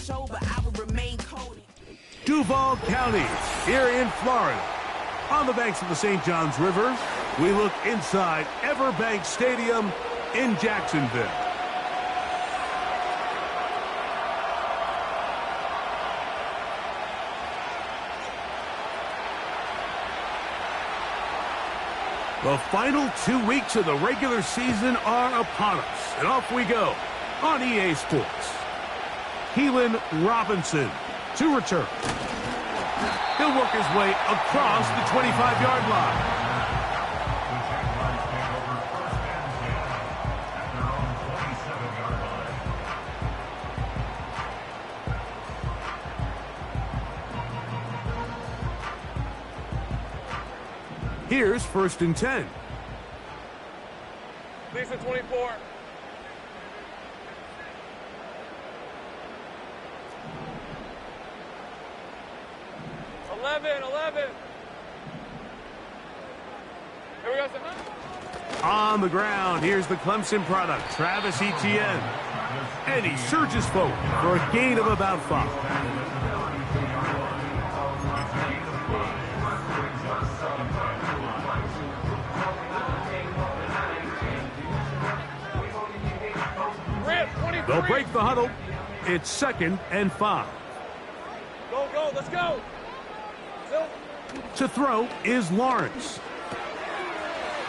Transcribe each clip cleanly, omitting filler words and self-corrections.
show, but I will remain Cody. Duval County, here in Florida. On the banks of the St. Johns River, we look inside Everbank Stadium in Jacksonville. The final 2 weeks of the regular season are upon us, and off we go on EA Sports. Keelan Robinson to return. He'll work his way across the 25-yard line. Here's 1st and 10. Lisa 24. Eleven. Here we go, son. On the ground, here's the Clemson product, Travis Etienne. And he surges forward for a gain of about 5. They'll break the huddle. It's 2nd and 5. Go, let's go. To throw is Lawrence.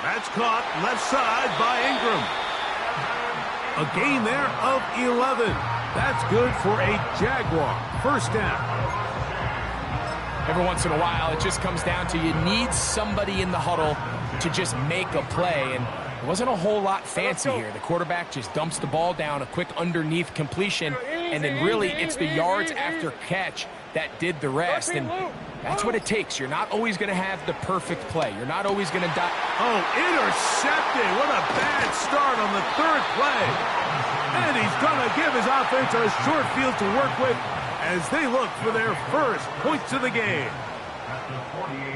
That's caught left side by Ingram. A gain there of 11. That's good for a Jaguar. 1st down. Every once in a while, it just comes down to you need somebody in the huddle to just make a play. And it wasn't a whole lot fancy here. The quarterback just dumps the ball down, a quick underneath completion, and then really it's the yards after catch that did the rest. And that's what it takes. You're not always going to have the perfect play. You're not always going to die. Oh, intercepted. What a bad start on the 3rd play. And he's going to give his offense a short field to work with as they look for their first points of the game.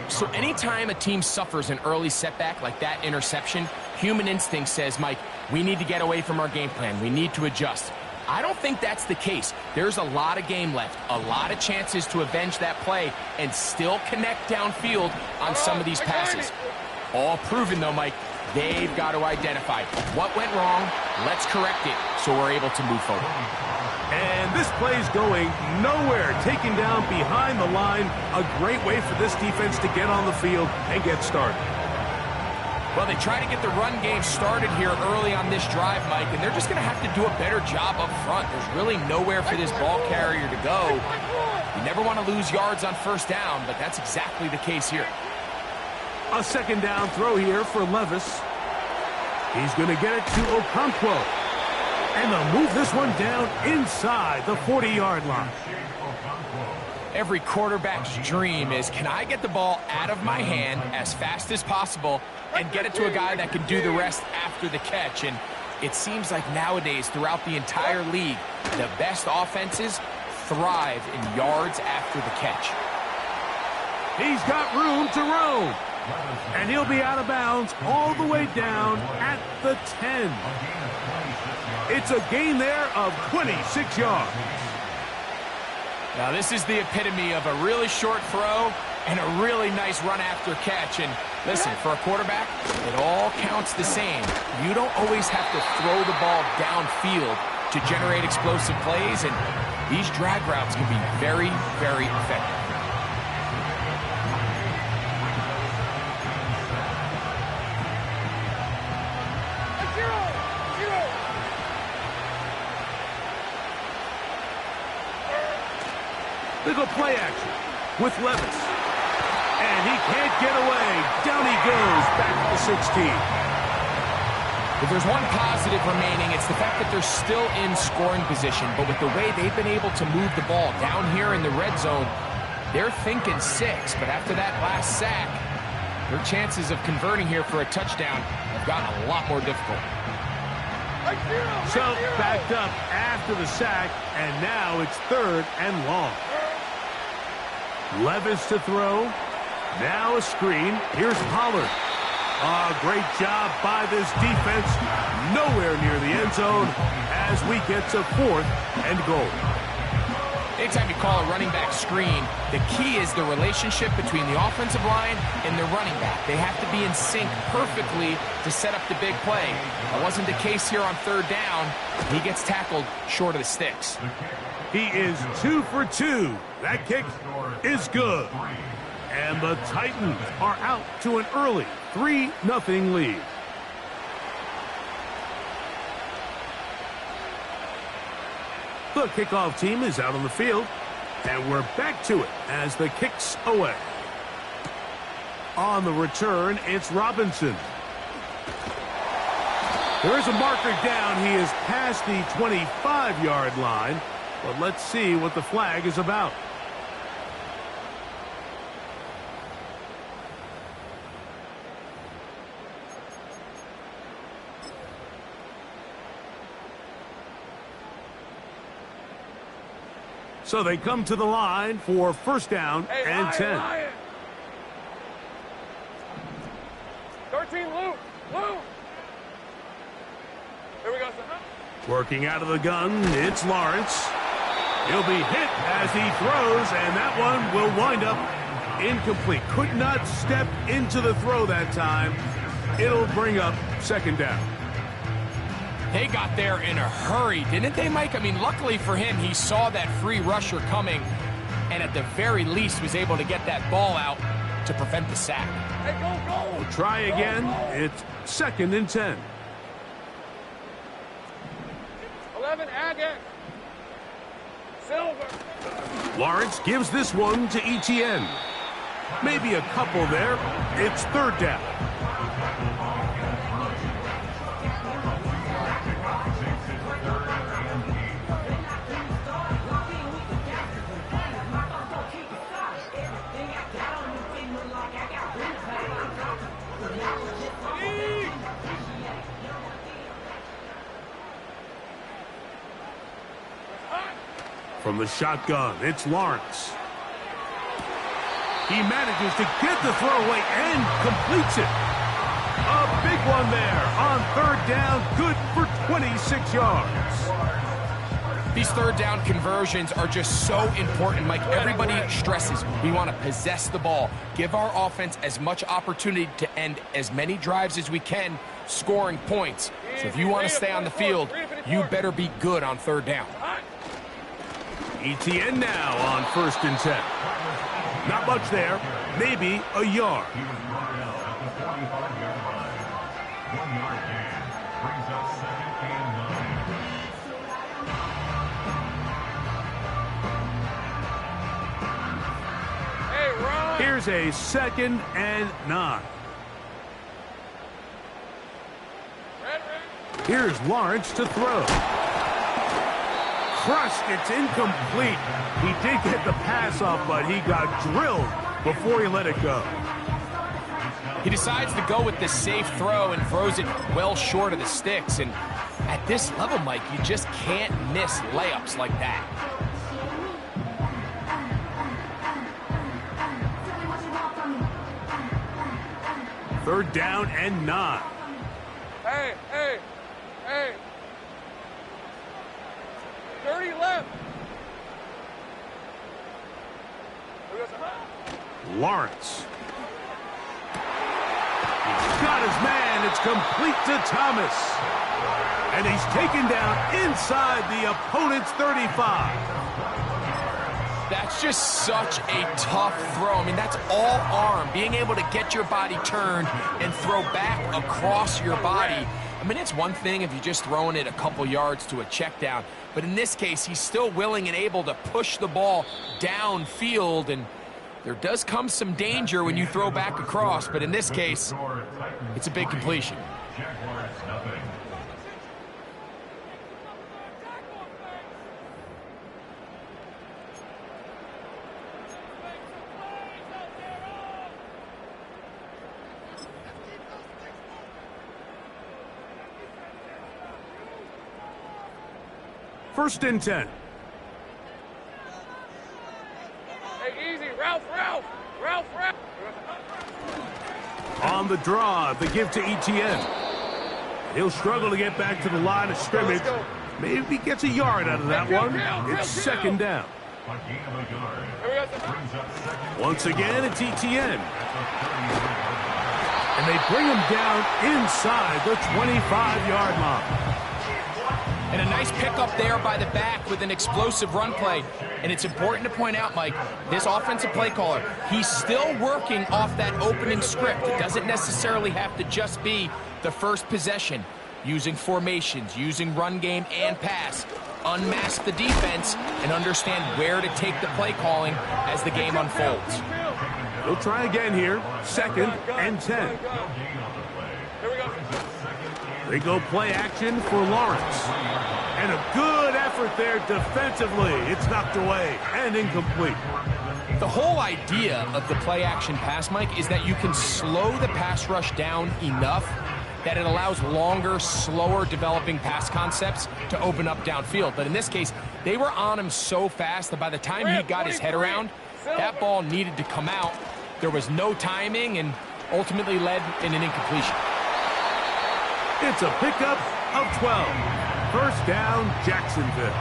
So anytime a team suffers an early setback like that interception, human instinct says, Mike, we need to get away from our game plan. We need to adjust. I don't think that's the case. There's a lot of game left, a lot of chances to avenge that play and still connect downfield on some of these passes. All proven, though, Mike, they've got to identify what went wrong, let's correct it so we're able to move forward. And this play's going nowhere, taken down behind the line. A great way for this defense to get on the field and get started. Well, they try to get the run game started here early on this drive, Mike, and they're just going to have to do a better job up front. There's really nowhere for this ball carrier to go. You never want to lose yards on 1st down, but that's exactly the case here. A 2nd down throw here for Levis. He's going to get it to Okonkwo. And they'll move this one down inside the 40-yard line. Every quarterback's dream is, can I get the ball out of my hand as fast as possible and get it to a guy that can do the rest after the catch? And it seems like nowadays throughout the entire league, the best offenses thrive in yards after the catch. He's got room to roam. And he'll be out of bounds all the way down at the 10. It's a gain there of 26 yards. Now this is the epitome of a really short throw and a really nice run after catch. And listen, for a quarterback, it all counts the same. You don't always have to throw the ball downfield to generate explosive plays, and these drag routes can be very, very effective. They go play action with Levis. And he can't get away. Down he goes back to the 16. If there's one positive remaining, it's the fact that they're still in scoring position. But with the way they've been able to move the ball down here in the red zone, they're thinking 6. But after that last sack, their chances of converting here for a touchdown have gotten a lot more difficult. So backed up after the sack, and now it's 3rd and long. Levis to throw. Now a screen. Here's Pollard. Great job by this defense. Nowhere near the end zone as we get to 4th and goal. Anytime you call a running back screen, the key is the relationship between the offensive line and the running back. They have to be in sync perfectly to set up the big play. That wasn't the case here on third down. He gets tackled short of the sticks. He is 2 for 2. That kick is good. And the Titans are out to an early 3-0 lead. The kickoff team is out on the field, and we're back to it as the kick's away. On the return, it's Robinson. There is a marker down. He is past the 25-yard line, but let's see what the flag is about. So they come to the line for first down and 10. Ryan. 13, Luke. Here we go, son. Working out of the gun, it's Lawrence. He'll be hit as he throws, and that one will wind up incomplete. Could not step into the throw that time. It'll bring up second down. They got there in a hurry, didn't they, Mike? I mean, luckily for him, he saw that free rusher coming and at the very least was able to get that ball out to prevent the sack. Hey, go. We'll try again. It's second and 10. 11, Agate. Silver. Lawrence gives this one to Etienne. Maybe a couple there. It's third down. From the shotgun, it's Lawrence. He manages to get the throw away and completes it. A big one there on third down, good for 26 yards. These third down conversions are just so important, Mike. Everybody stresses we want to possess the ball, give our offense as much opportunity to end as many drives as we can, scoring points. So if you want to stay on the field, you better be good on third down. Etienne now on first and 10. Not much there, maybe a yard. Here's a second and 9. Here's Lawrence to throw. Crushed, it's incomplete. He did get the pass off, but he got drilled before he let it go. He decides to go with the safe throw and throws it well short of the sticks. And at this level, Mike, you just can't miss layups like that. Third down and 9. Hey. 30 left. Lawrence. He's got his man. It's complete to Thomas. And he's taken down inside the opponent's 35. That's just such a tough throw. I mean, that's all arm. Being able to get your body turned and throw back across your body. I mean, it's one thing if you're just throwing it a couple yards to a check down. But in this case, he's still willing and able to push the ball downfield. And there does come some danger when you throw back across. But in this case, it's a big completion. First and 10. Hey, easy. Ralph. On the draw, the give to Etienne. He'll struggle to get back to the line of scrimmage. Maybe gets a yard out of that one. It's second down. Once again, it's ETN. And they bring him down inside the 25-yard line. And a nice pickup there by the back with an explosive run play. And it's important to point out, Mike, this offensive play caller, he's still working off that opening script. It doesn't necessarily have to just be the first possession. Using formations, using run game and pass. Unmask the defense and understand where to take the play calling as the game unfolds. We'll try again here. 2nd and 10. Here we go. They go play action for Lawrence. And a good effort there defensively. It's knocked away and incomplete. The whole idea of the play action pass, Mike, is that you can slow the pass rush down enough that it allows longer, slower developing pass concepts to open up downfield. But in this case, they were on him so fast that by the time he got his head around, that ball needed to come out. There was no timing and ultimately led in an incompletion. It's a pickup of 12. First down, Jacksonville.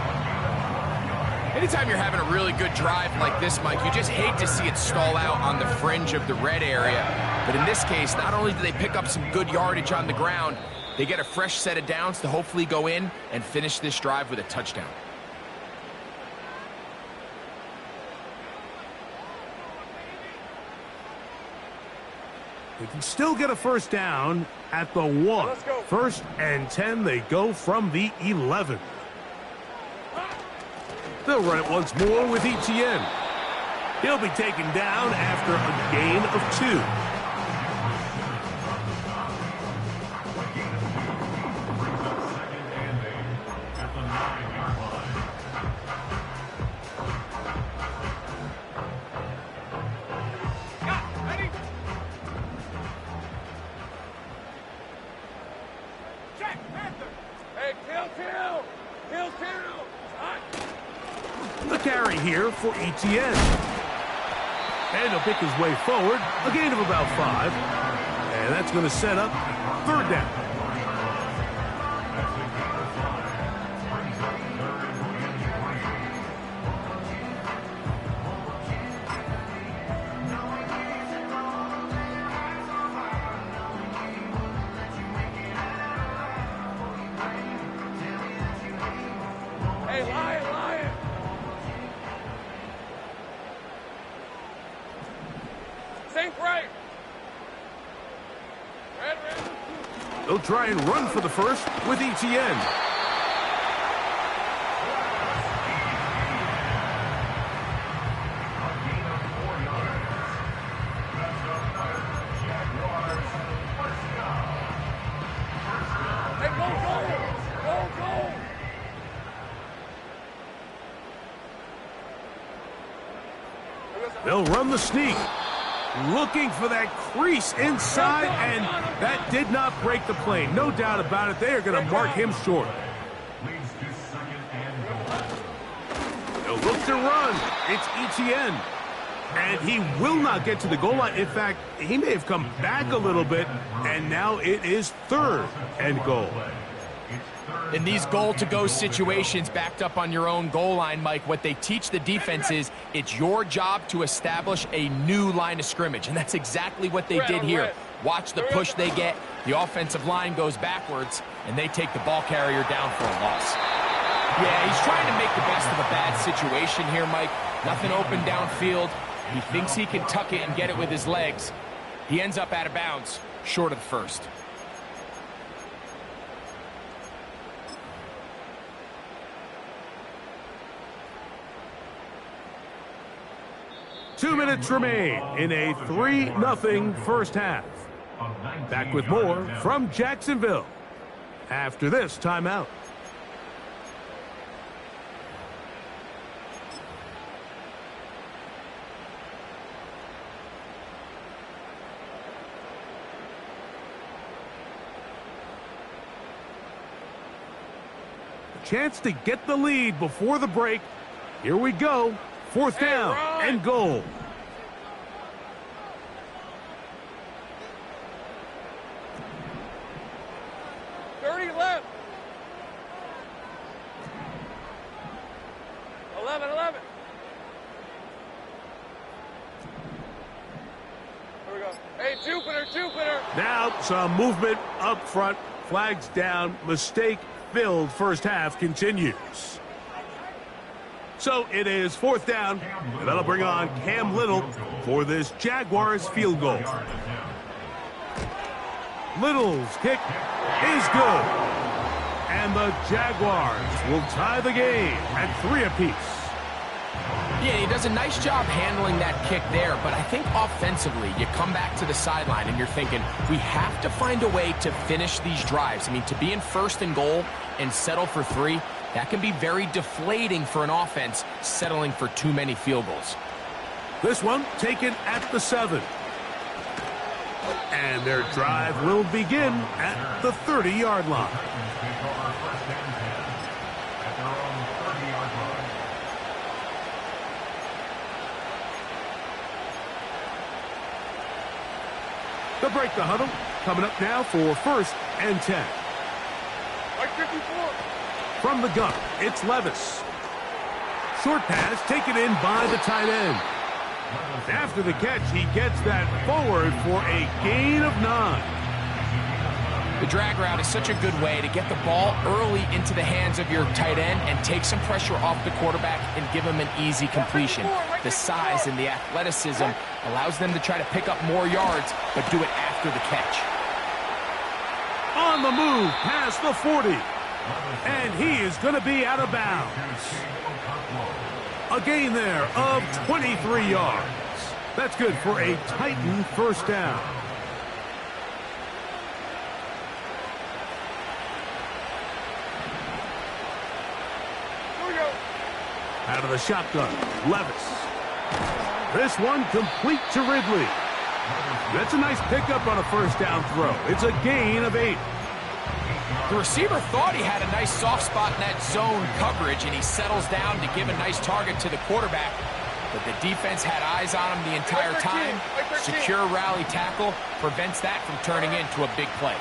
Anytime you're having a really good drive like this, Mike, you just hate to see it stall out on the fringe of the red area. But in this case, not only do they pick up some good yardage on the ground, they get a fresh set of downs to hopefully go in and finish this drive with a touchdown. They can still get a first down at the 1. Let's go. 1st and 10, they go from the 11. They'll run it once more with ETN. He'll be taken down after a gain of 2. The carry here for ETN. And he'll pick his way forward, a gain of about 5. And that's going to set up 3rd down. Hey, Lion. Sink right. Red. They'll try and run for the first with ETN. Hey, go. They'll run the sneak. Looking for that crease inside, and that did not break the play. No doubt about it. They are going to mark him short. They'll look to run. It's ETN. And he will not get to the goal line. In fact, he may have come back a little bit, and now it is 3rd and goal. In these goal-to-go situations backed up on your own goal line, Mike, what they teach the defense is it's your job to establish a new line of scrimmage, and that's exactly what they did here. Watch the push they get. The offensive line goes backwards, and they take the ball carrier down for a loss. Yeah, he's trying to make the best of a bad situation here, Mike. Nothing open downfield. He thinks he can tuck it and get it with his legs. He ends up out of bounds, short of the first. Two minutes remain in a 3-0 first half. Back with more from Jacksonville after this timeout. A chance to get the lead before the break. Here we go. 4th down and goal. Left. 11. Jupiter, Jupiter. Now some movement up front. Flags down. Mistake-filled first half continues. So it is 4th down, and that'll bring on Cam Little for this Jaguars field goal. Little's kick is good. And the Jaguars will tie the game at 3 apiece. Yeah, he does a nice job handling that kick there, but I think offensively, you come back to the sideline and you're thinking, we have to find a way to finish these drives. I mean, to be in 1st and goal and settle for 3, that can be very deflating for an offense settling for too many field goals. This one taken at the 7. And their drive will begin at the 30-yard line. They'll break the huddle. Coming up now for 1st and 10. Like 54. From the gun, it's Levis. Short pass taken in by the tight end. After the catch, he gets that forward for a gain of 9. The drag route is such a good way to get the ball early into the hands of your tight end and take some pressure off the quarterback and give him an easy completion. The size and the athleticism allows them to try to pick up more yards, but do it after the catch. On the move, past the 40. And he is going to be out of bounds. A gain there of 23 yards. That's good for a Titan 1st down. Out of the shotgun, Levis. This one complete to Ridley. That's a nice pickup on a 1st down throw. It's a gain of 8. The receiver thought he had a nice soft spot in that zone coverage, and he settles down to give a nice target to the quarterback. But the defense had eyes on him the entire time. Secure rally tackle prevents that from turning into a big play.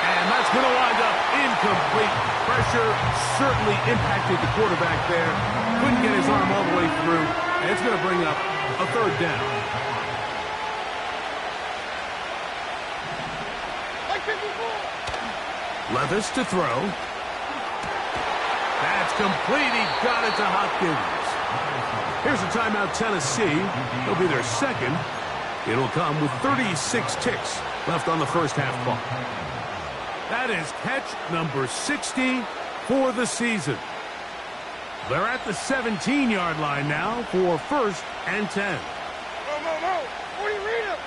And that's going to wind up incomplete. Pressure certainly impacted the quarterback there. Couldn't get his arm all the way through. And it's going to bring up a 3rd down. Levis to throw. That's complete. He got it to Hopkins. Here's a timeout, Tennessee. It'll be their 2nd. It'll come with 36 ticks left on the 1st half clock. That is catch number 60 for the season. They're at the 17-yard line now for 1st and 10. No. 40, read him.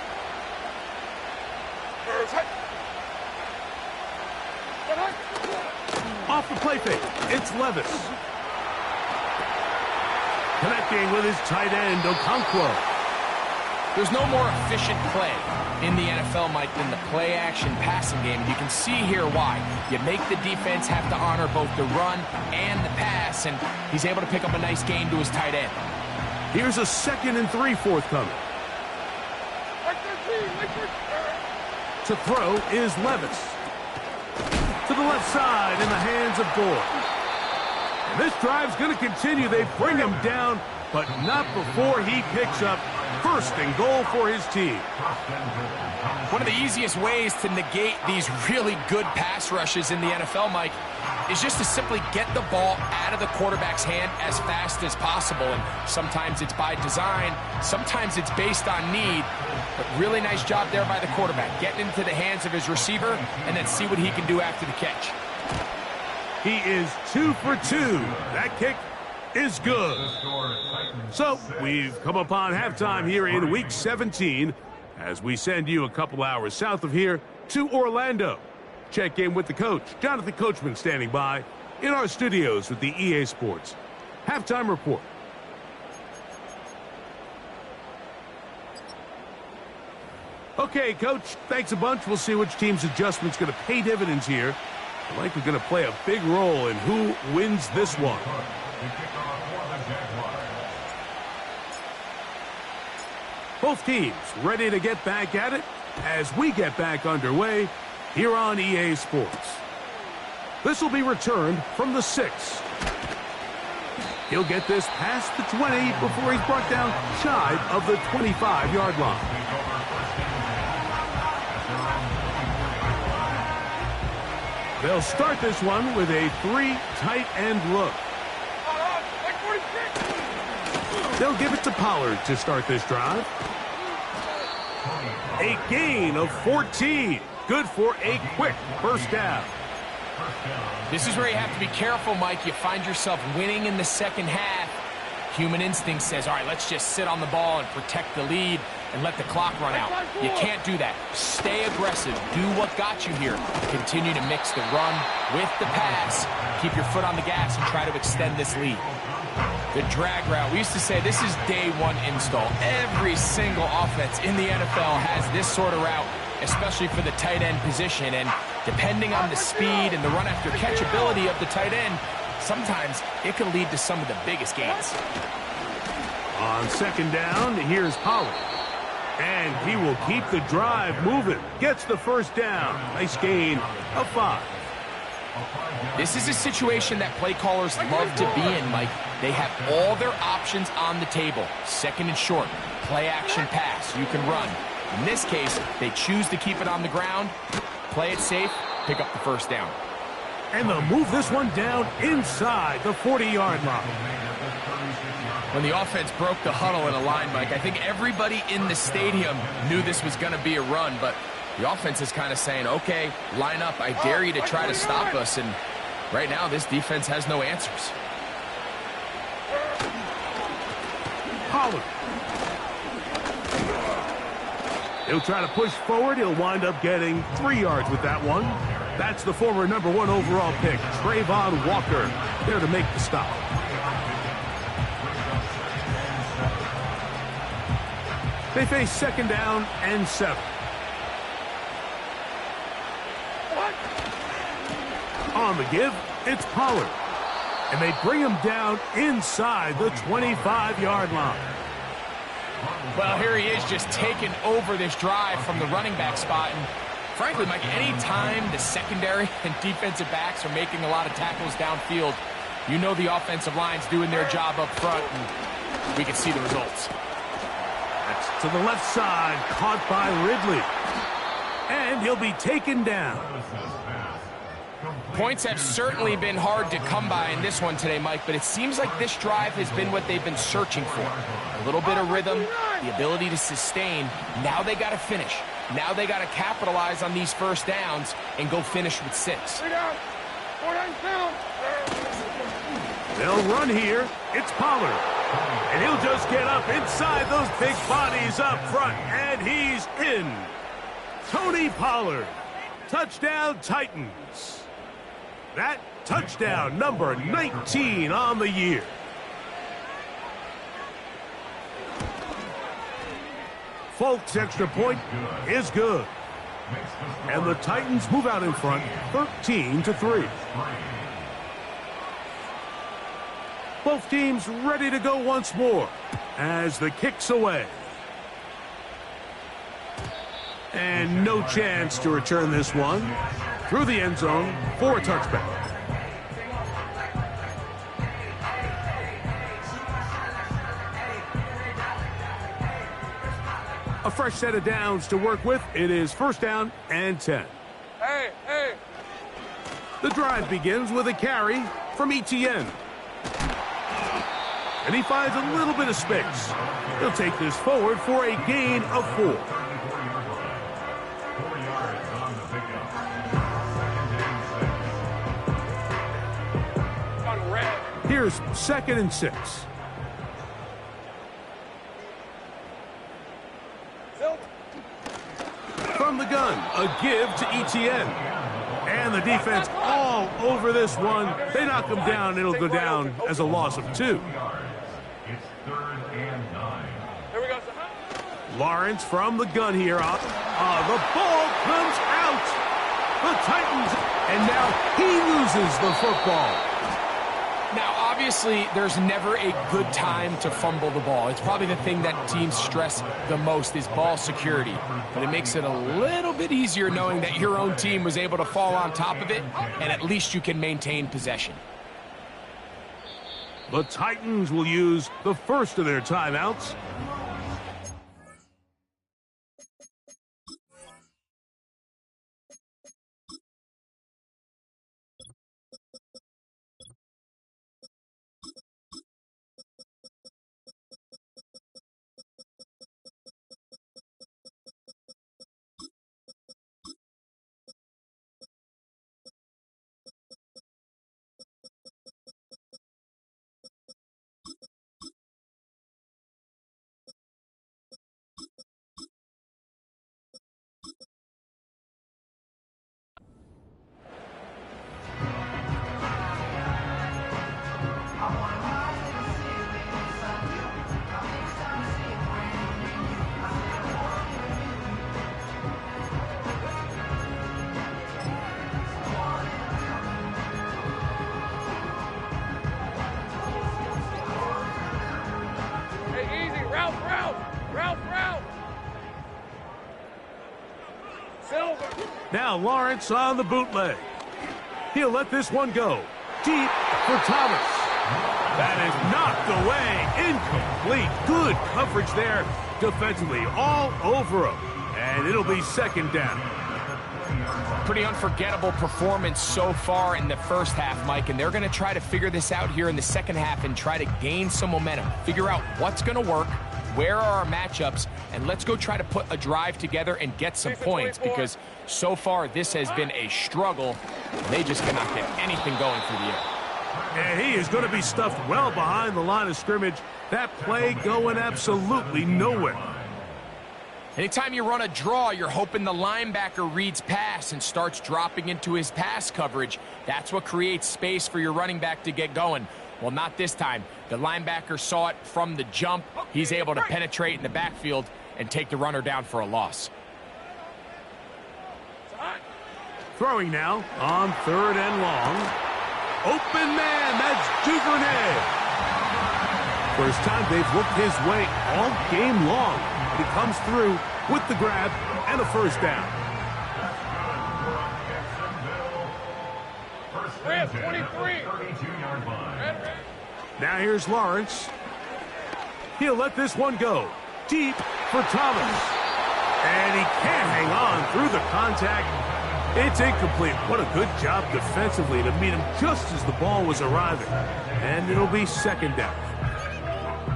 Off the play fake, it's Levis. Connecting with his tight end, Okonkwo. There's no more efficient play in the NFL, Mike, than the play-action passing game. And you can see here why. You make the defense have to honor both the run and the pass, and he's able to pick up a nice gain to his tight end. Here's a 2nd and 3 forthcoming. To throw is Levis. To the left side in the hands of Gore. And this drive's going to continue. They bring him down, but not before he picks up 1st and goal for his team. One of the easiest ways to negate these really good pass rushes in the NFL, Mike, is just to simply get the ball out of the quarterback's hand as fast as possible. And sometimes it's by design, sometimes it's based on need. But really nice job there by the quarterback, getting into the hands of his receiver and then see what he can do after the catch. He is 2 for 2. That kick is good. So we've come upon halftime here in Week 17 as we send you a couple hours south of here to Orlando. Check in with the coach, Jonathan Coachman, standing by in our studios with the EA Sports Halftime Report. Okay, Coach, thanks a bunch. We'll see which team's adjustment's going to pay dividends here. Likely going to play a big role in who wins this one. Both teams ready to get back at it as we get back underway here on EA Sports. This will be returned from the 6. He'll get this past the 20 before he's brought down shy of the 25-yard line. They'll start this one with a 3 tight end look. Like 46. They'll give it to Pollard to start this drive. A gain of 14. Good for a quick first down. This is where you have to be careful, Mike. You find yourself winning in the second half. Human instinct says, all right, let's just sit on the ball and protect the lead and let the clock run out. You can't do that. Stay aggressive. Do what got you here. Continue to mix the run with the pass. Keep your foot on the gas and try to extend this lead. The drag route. We used to say this is day one install. Every single offense in the NFL has this sort of route, especially for the tight end position. And depending on the speed and the run after catch ability of the tight end, sometimes it can lead to some of the biggest gains. On second down, here's Pollard. And he will keep the drive moving. Gets the first down. Nice gain of 5. This is a situation that play callers love to be in, Mike. They have all their options on the table. Second and short, play action pass. You can run. In this case, they choose to keep it on the ground, play it safe, pick up the first down. And they'll move this one down inside the 40-yard line. When the offense broke the huddle in a line, Mike, I think everybody in the stadium knew this was going to be a run, but the offense is kind of saying, okay, line up. I dare you to try to stop us. And right now, this defense has no answers. Pollard. He'll try to push forward. He'll wind up getting 3 yards with that one. That's the former #1 overall pick, Trayvon Walker, there to make the stop. They face second down and 7. On the give, it's Pollard. And they bring him down inside the 25-yard line. Well, here he is just taking over this drive from the running back spot. And frankly, Mike, any time the secondary and defensive backs are making a lot of tackles downfield, you know the offensive line's doing their job up front, and we can see the results. That's to the left side, caught by Ridley. And he'll be taken down. Points have certainly been hard to come by in this one today, Mike, but it seems like this drive has been what they've been searching for. A little bit of rhythm, the ability to sustain. Now they got to finish. Now they got to capitalize on these first downs and go finish with 6. 3 down. 4 down. They'll run here. It's Pollard. And he'll just get up inside those big bodies up front. And he's in. Tony Pollard. Touchdown, Titans. That touchdown number 19 on the year. Folks' extra point is good. And the Titans move out in front 13-3. Both teams ready to go once more as the kick's away. And no chance to return this one through the end zone for a touchback. A fresh set of downs to work with. It is first down and 10. Hey. The drive begins with a carry from Etienne. And he finds a little bit of space. He'll take this forward for a gain of 4. Here's 2nd and 6. From the gun, a give to Etienne. And the defense all over this one. They knock him down. It'll go down as a loss of 2. Here we go. Lawrence from the gun here. The ball comes out. The Titans. And now he loses the football. Now, obviously, there's never a good time to fumble the ball. It's probably the thing that teams stress the most is ball security. But it makes it a little bit easier knowing that your own team was able to fall on top of it, and at least you can maintain possession. The Titans will use the first of their timeouts. Now Lawrence on the bootleg. He'll let this one go. Deep for Thomas. That is knocked away. Incomplete. Good coverage there defensively. All over him. And it'll be second down. Pretty unforgettable performance so far in the first half, Mike, and they're going to try to figure this out here in the second half and try to gain some momentum. Figure out what's going to work, where are our matchups, and let's go try to put a drive together and get some points, because so far this has been a struggle. They just cannot get anything going through the air. And he is going to be stuffed well behind the line of scrimmage. That play going absolutely nowhere. Anytime you run a draw, you're hoping the linebacker reads pass and starts dropping into his pass coverage. That's what creates space for your running back to get going. Well, not this time. The linebacker saw it from the jump. He's able to penetrate in the backfield and take the runner down for a loss. Throwing now on 3rd and long. Open man, that's Duvernay. First time they've looked his way all game long. He comes through with the grab and a first down. 23. Now here's Lawrence. He'll let this one go. Deep for Thomas. And he can't hang on through the contact. It's incomplete. What a good job defensively to meet him just as the ball was arriving. And it'll be second down.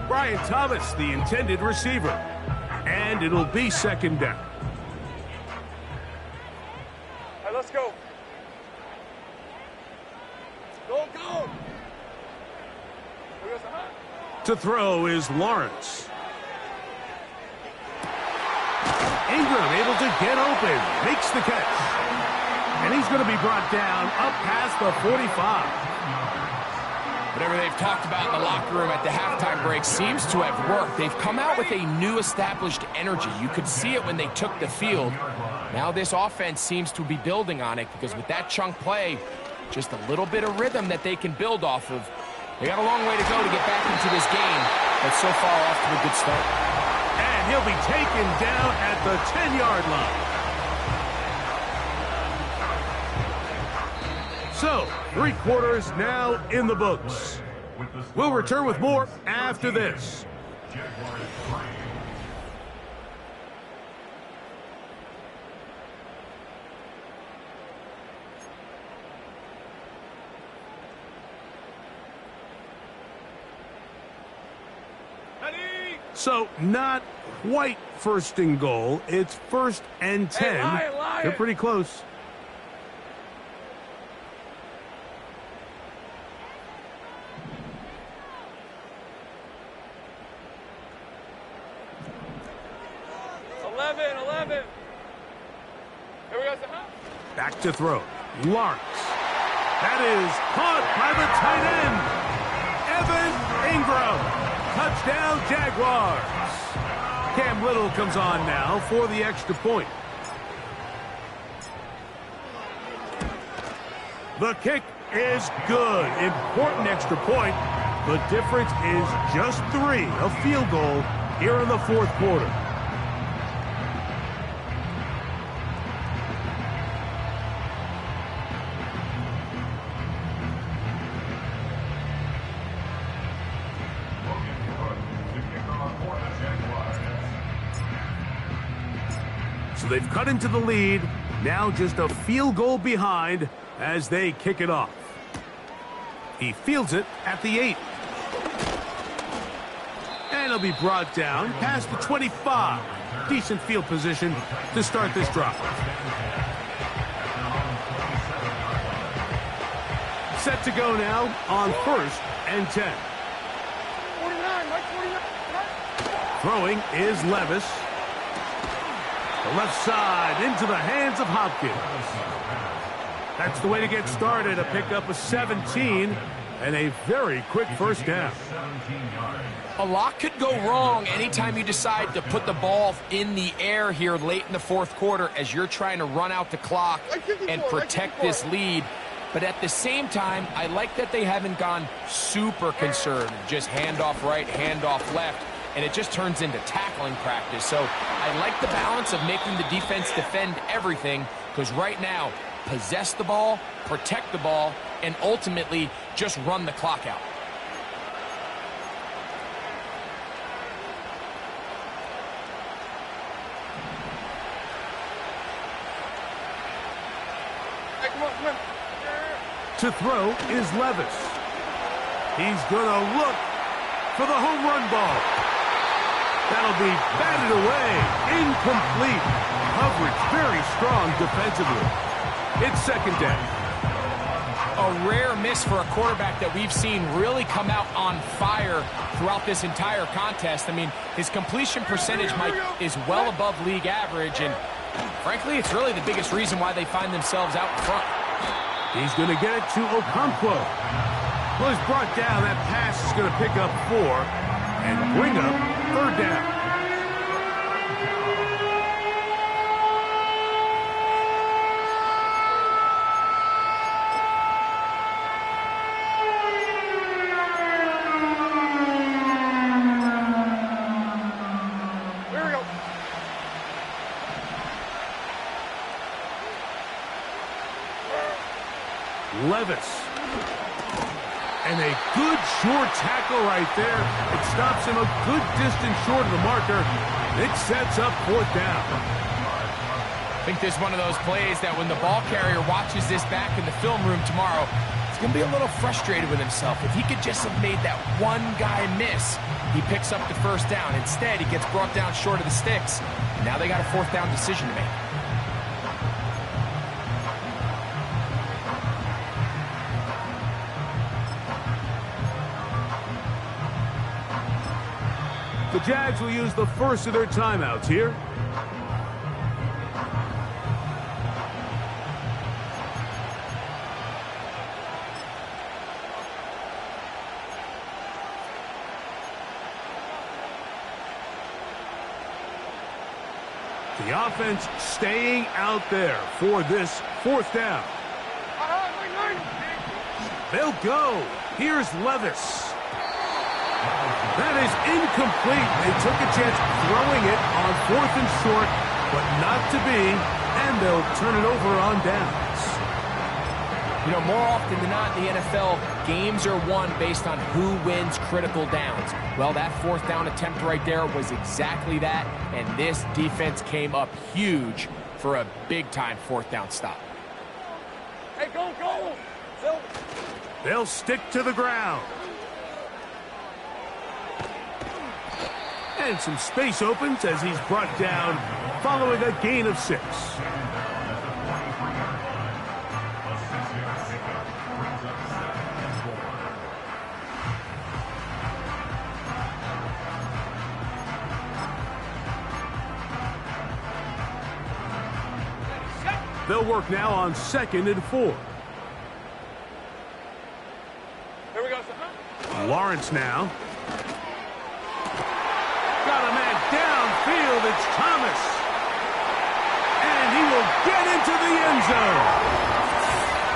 Brian Thomas, the intended receiver. And it'll be second down. All right, let's go. Go, go. To throw is Lawrence. Ingram able to get open. Makes the catch. And he's going to be brought down up past the 45. Whatever they've talked about in the locker room at the halftime break seems to have worked. They've come out with a new established energy. You could see it when they took the field. Now this offense seems to be building on it, because with that chunk play, just a little bit of rhythm that they can build off of. They got a long way to go to get back into this game, but so far off to a good start. And he'll be taken down at the 10-yard line. So, 3 quarters now in the books. We'll return with more after this. So, not quite 1st and goal. It's 1st and 10. Hey, Lion. They're pretty close. Back to throw. Lawrence. That is caught by the tight end. Evan Ingram. Touchdown, Jaguars. Cam Little comes on now for the extra point. The kick is good. Important extra point. The difference is just 3. A field goal here in the 4th quarter. So they've cut into the lead. Now just a field goal behind as they kick it off. He fields it at the 8. And he'll be brought down past the 25. Decent field position to start this drive. Set to go now on 1st and 10. 49, Mike, 49. Throwing is Levis. The left side into the hands of Hopkins. That's the way to get started. A pickup of 17 and a very quick first down. A lot could go wrong anytime you decide to put the ball in the air here late in the 4th quarter as you're trying to run out the clock and protect this lead. But at the same time, I like that they haven't gone super conservative. Just handoff right, handoff left, and it just turns into tackling practice. So I like the balance of making the defense defend everything, because right now, possess the ball, protect the ball, and ultimately just run the clock out. Hey, come on. To throw is Levis. He's going to look for the home run ball. That'll be batted away. Incomplete. Coverage very strong defensively. It's 2nd down. A rare miss for a quarterback that we've seen really come out on fire throughout this entire contest. I mean, his completion percentage, Mike, is well above league average, and frankly, it's really the biggest reason why they find themselves out in front. He's going to get it to Okonkwo. Well, he's brought down. That pass is going to pick up 4 and bring up 3rd down. Here we go. Levis. And a good short tackle right there. It stops him a good distance short of the marker. It sets up 4th down. I think this is one of those plays that when the ball carrier watches this back in the film room tomorrow, he's going to be a little frustrated with himself. If he could just have made that one guy miss, he picks up the 1st down. Instead, he gets brought down short of the sticks. Now they got a 4th down decision to make. The Jags will use the first of their timeouts here. The offense staying out there for this 4th down. They'll go. Here's Levis. That is incomplete. They took a chance throwing it on 4th and short, but not to be, and they'll turn it over on downs. You know, more often than not in the NFL, games are won based on who wins critical downs. Well, that 4th down attempt right there was exactly that, and this defense came up huge for a big-time 4th down stop. Hey, go! They'll stick to the ground. And some space opens as he's brought down following a gain of 6. They'll work now on 2nd and 4. Here we go, sir. Lawrence now. Got a man downfield. It's Thomas. And he will get into the end zone.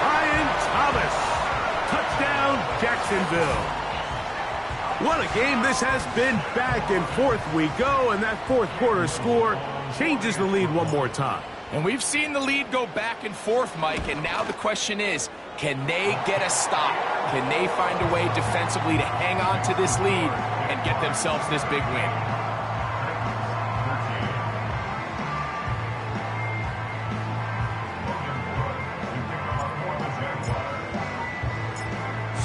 Brian Thomas. Touchdown, Jacksonville. What a game this has been. Back and forth we go, and that 4th quarter score changes the lead one more time. And we've seen the lead go back and forth, Mike, and now the question is, can they get a stop? Can they find a way defensively to hang on to this lead and get themselves this big win?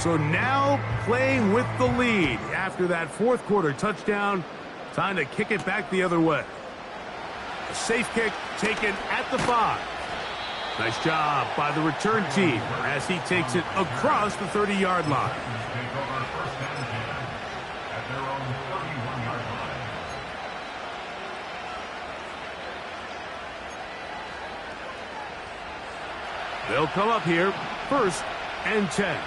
So now playing with the lead after that fourth quarter touchdown. Time to kick it back the other way. A safe kick taken at the 5. Nice job by the return team as he takes it across the 30-yard line. They'll come up here, 1st and 10.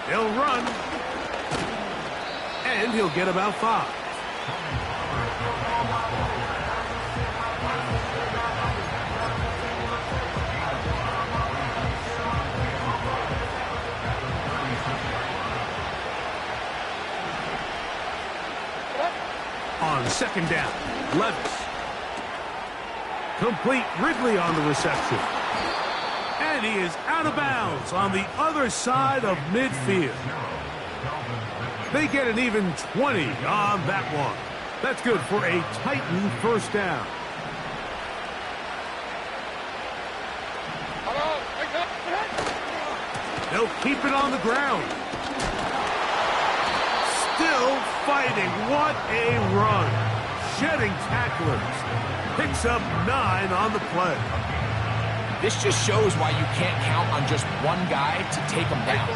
He'll run, and he'll get about 5. On 2nd down, Levis. Complete Ridley on the reception. And he is out of bounds on the other side of midfield. They get an even 20 on that one. That's good for a Titan 1st down. They'll keep it on the ground. Still fighting. What a run. Shedding tacklers. Picks up 9 on the play. This just shows why you can't count on just one guy to take him down.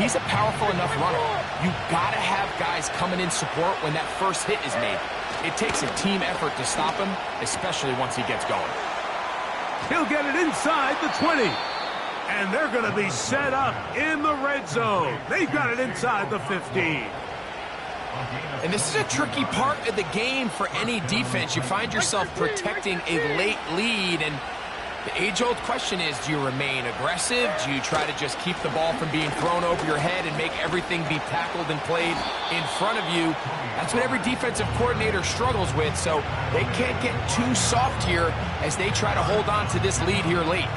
He's a powerful enough runner. You gotta have guys coming in support when that first hit is made. It takes a team effort to stop him, especially once he gets going. He'll get it inside the 20. And they're going to be set up in the red zone. They've got it inside the 15. And this is a tricky part of the game for any defense. You find yourself protecting a late lead, and the age-old question is, do you remain aggressive? Do you try to just keep the ball from being thrown over your head and make everything be tackled and played in front of you? That's what every defensive coordinator struggles with, so they can't get too soft here as they try to hold on to this lead here late.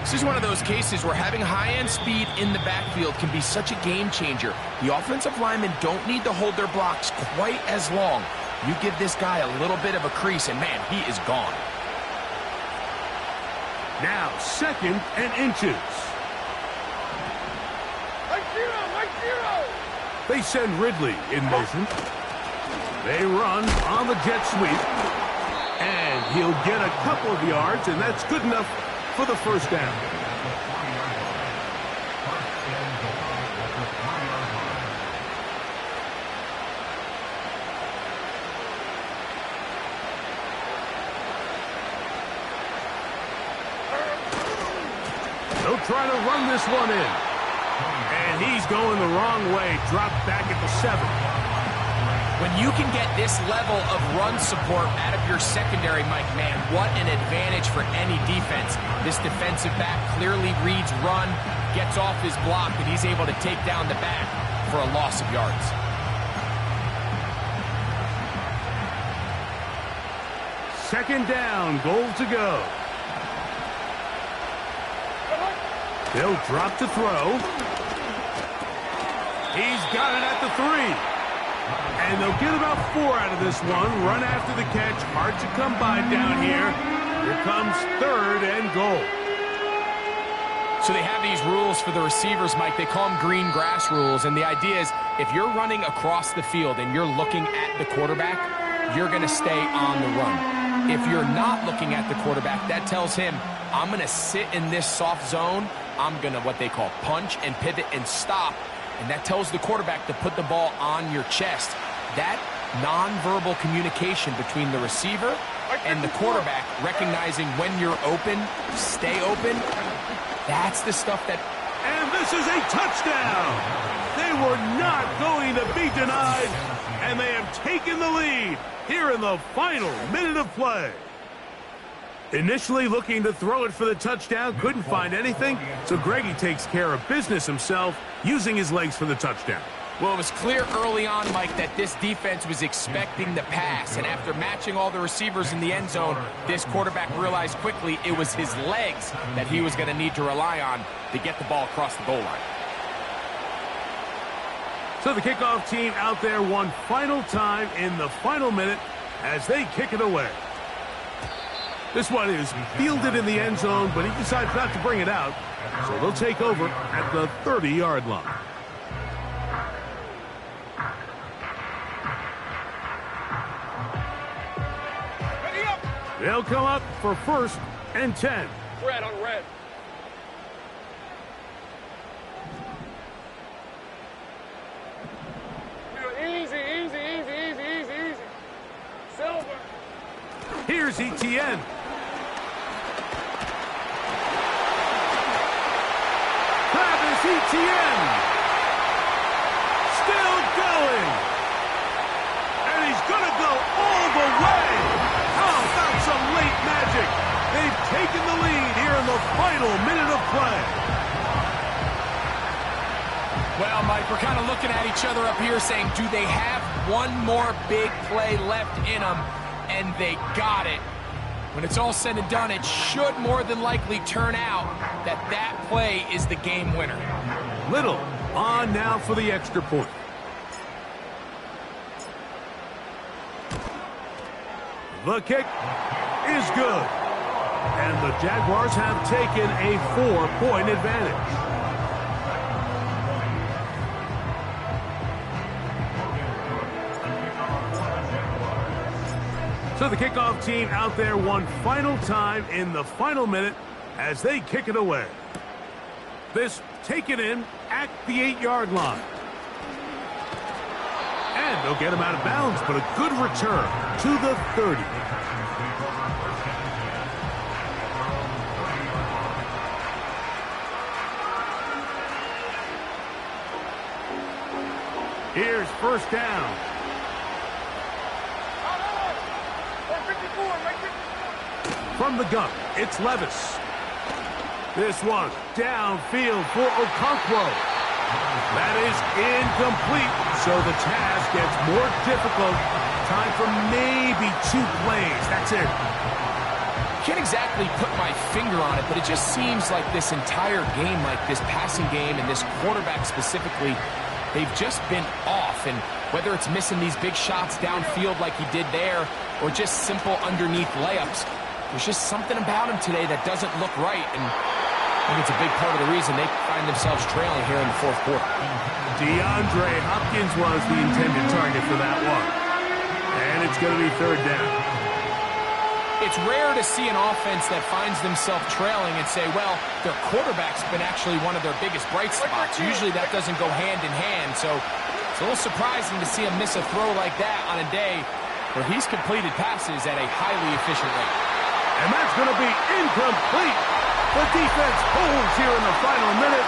This is one of those cases where having high-end speed in the backfield can be such a game changer. The offensive linemen don't need to hold their blocks quite as long. You give this guy a little bit of a crease, and man, he is gone. Now 2nd and inches. They send Ridley in motion. They run on the jet sweep. And he'll get a couple of yards, and that's good enough for the 1st down. They'll try to run this one in. And he's going the wrong way. Dropped back at the 7. When you can get this level of run support out of your secondary, Mike, man, what an advantage for any defense. This defensive back clearly reads run, gets off his block, and he's able to take down the back for a loss of yards. Second down, goal to go. They'll drop to throw. He's got it at the 3. And they'll get about 4 out of this one. Run after the catch. Hard to come by down here. Here comes 3rd and goal. So they have these rules for the receivers, Mike. They call them green grass rules. And the idea is if you're running across the field and you're looking at the quarterback, you're going to stay on the run. If you're not looking at the quarterback, that tells him, I'm going to sit in this soft zone. I'm going to what they call punch and pivot and stop. And that tells the quarterback to put the ball on your chest. That nonverbal communication between the receiver and the quarterback, recognizing when you're open, stay open, that's the stuff that... And this is a touchdown! They were not going to be denied, and they have taken the lead here in the final minute of play. Initially looking to throw it for the touchdown, couldn't find anything, so Greggy takes care of business himself, using his legs for the touchdown. Well, it was clear early on, Mike, that this defense was expecting the pass, and after matching all the receivers in the end zone, this quarterback realized quickly it was his legs that he was going to need to rely on to get the ball across the goal line. So the kickoff team out there one final time in the final minute as they kick it away. This one is fielded in the end zone, but he decides not to bring it out. So they'll take over at the 30-yard line. Ready up. They'll come up for 1st and 10. Red on red. Easy, easy, easy, easy, easy, easy. Silver. Here's ETN. Travis ETN. Still going. And he's going to go all the way. How about some late magic? They've taken the lead here in the final minute of play. Well, Mike, we're kind of looking at each other up here saying, do they have one more big play left in them? And they got it. When it's all said and done, it should more than likely turn out that that play is the game winner. Little on now for the extra point. The kick is good. And the Jaguars have taken a 4-point advantage. So the kickoff team out there one final time in the final minute as they kick it away. This taken in at the 8-yard line. And they'll get him out of bounds, but a good return to the 30. Here's 1st down. From the gun, it's Levis. This one downfield for Okonkwo. That is incomplete, so the task gets more difficult. Time for maybe 2 plays. That's it. Can't exactly put my finger on it, but it just seems like this entire game, like this passing game and this quarterback specifically, they've just been off. And whether it's missing these big shots downfield like he did there or just simple underneath layups, there's just something about him today that doesn't look right, and I think it's a big part of the reason they find themselves trailing here in the 4th quarter. DeAndre Hopkins was the intended target for that one. And it's going to be 3rd down. It's rare to see an offense that finds themselves trailing and say, well, their quarterback's been actually one of their biggest bright spots. Usually that doesn't go hand in hand, so it's a little surprising to see him miss a throw like that on a day where he's completed passes at a highly efficient rate. And that's going to be incomplete. The defense holds here in the final minute.